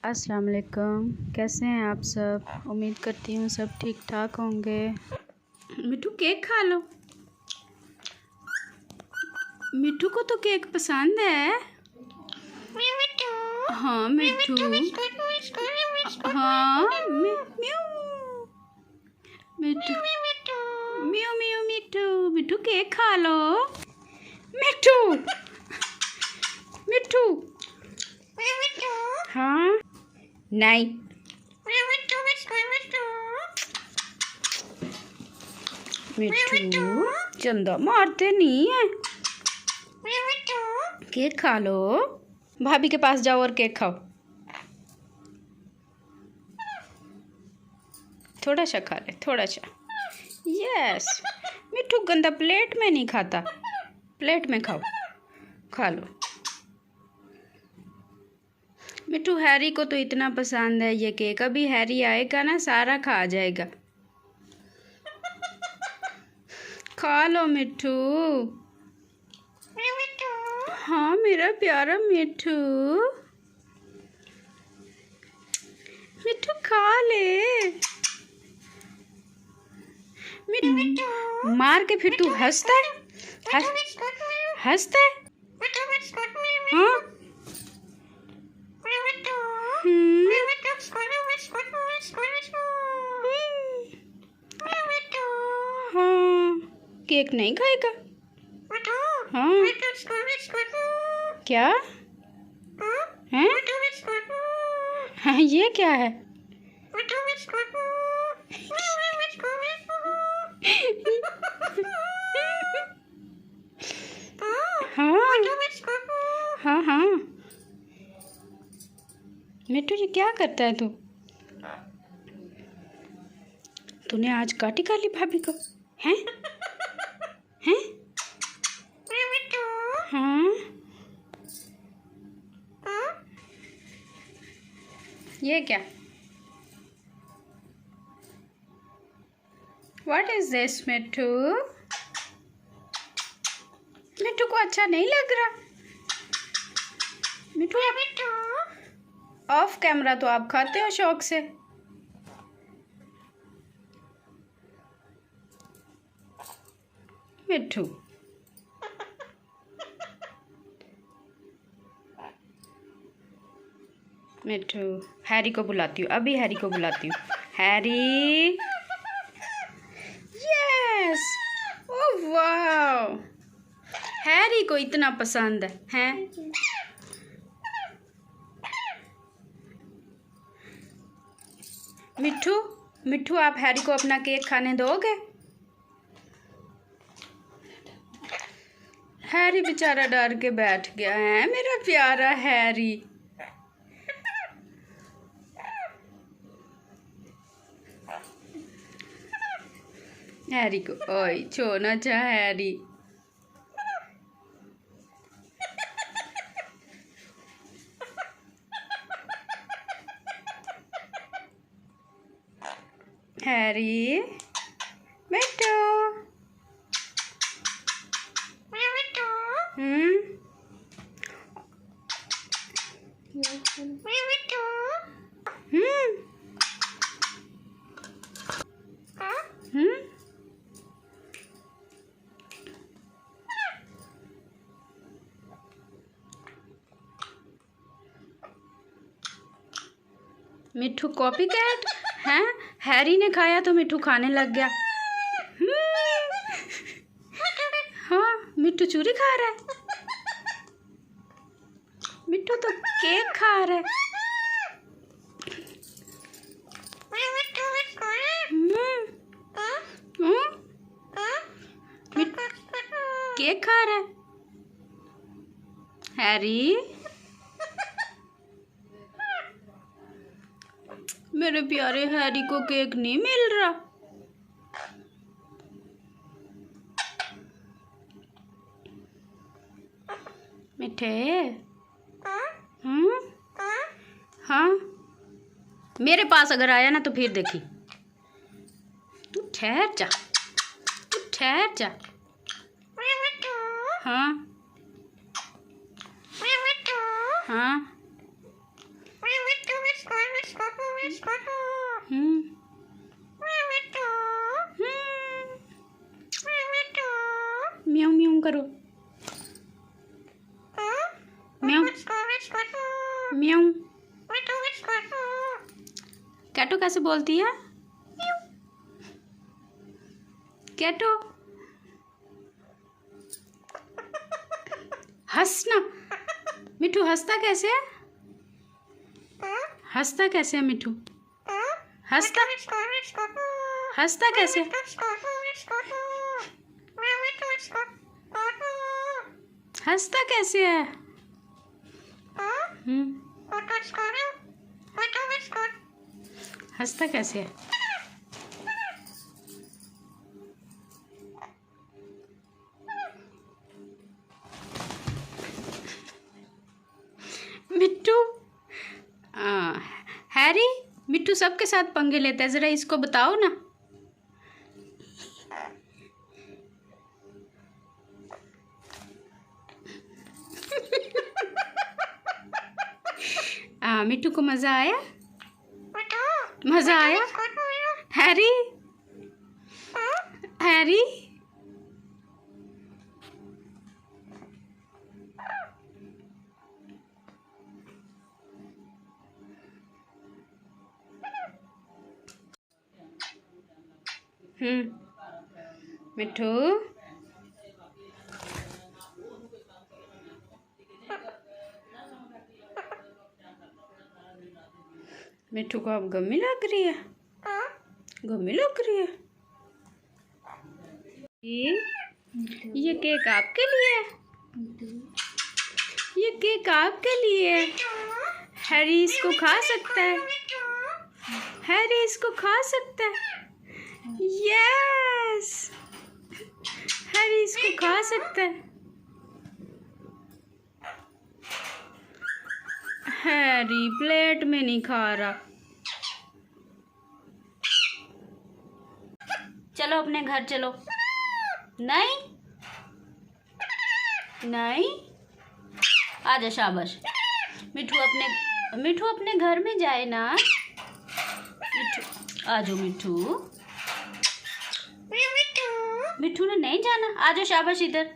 अस्सलाम वालेकुम। कैसे हैं आप सब? उम्मीद करती हूँ सब ठीक ठाक होंगे। मिठू केक खा लो। मिठू को तो केक पसंद है। हाँ मिठू। हाँ मिठू म्यू म्यू मिठू। मिठू केक खा लो। मिठू मिठू। हाँ नहीं। मिठू चंदा मारते नहीं है। केक खा लो। भाभी के पास जाओ और केक खाओ। थोड़ा सा खा ले, थोड़ा सा। यस। मिठू गंदा प्लेट में नहीं खाता, प्लेट में खाओ। खा लो। मिठू हैरी को तो इतना पसंद है ये केक। अभी हैरी आएगा ना, सारा खा जाएगा। खा लो मिठू। हाँ मेरा प्यारा मिठू। मिठू खा ले। मिठू मार के फिर तू हंसता है, हंसता है। हाँ हाँ केक नहीं खाएगा। हाँ क्या है? हाँ ये क्या है? हाँ हाँ हाँ। मिठू ये क्या करता है तू? तूने आज काटी काली भाभी को? हैं? हैं? हाँ ये क्या? What is this मिठू? मिठू को अच्छा नहीं लग रहा। मिठू ऑफ कैमरा तो आप खाते हो शौक से। मिठू मिठू हैरी को बुलाती हूँ, अभी हैरी को बुलाती हूँ। हैरी। यस। ओह वाह, हैरी को इतना पसंद है, हैं? मिठू मिठू आप हैरी को अपना केक खाने दोगे? हैरी बेचारा डर के बैठ गया है, मेरा प्यारा हैरी। हैरी को ओए छोड़ना चाह हैरी। हैरी मिठू। मिठू कॉपी कैट हैं? हैरी ने खाया तो मिठू खाने लग गया। हाँ मिठू चूरी खा रहा है। मिठू तो केक खा रहा है। केक खा रहा है हैरी। मेरे प्यारे हैरी को केक नहीं मिल रहा। मिठे। हाँ मेरे पास अगर आया ना तो फिर देखी। तू ठहर जा, तू ठहर जा। हाँ हाँ हम्म म्याऊं म्याऊं करो। म्याऊं म्याऊं। कैटो कैसे बोलती है? कैटो हंसना। मिठू हंसता कैसे है? हंसता कैसे है मिठू? हंसता हंसता कैसे? हंसता कैसे है? हंसता कैसे है? मिट्टू हैरी, मिट्टू सबके साथ पंगे लेता है, जरा इसको बताओ ना। मिट्टू को मजा आया? मजा आया? हैरी हैरी मिठू मिठू को अब गम्मी लग रही है? गम्मी लग रही है? ये केक आपके लिए है? ये केक आपके लिए है। हैरी इसको खा सकता है? हैरी इसको खा सकता है? यस, हैरी इसको खा सकता है। हैरी प्लेट में नहीं खा रहा। चलो अपने घर चलो। नहीं नहीं, आजा शाबाश। मिठू अपने घर में जाए ना। मिठू आजो। मिठू ने नहीं जाना। आजो शाबाश इधर।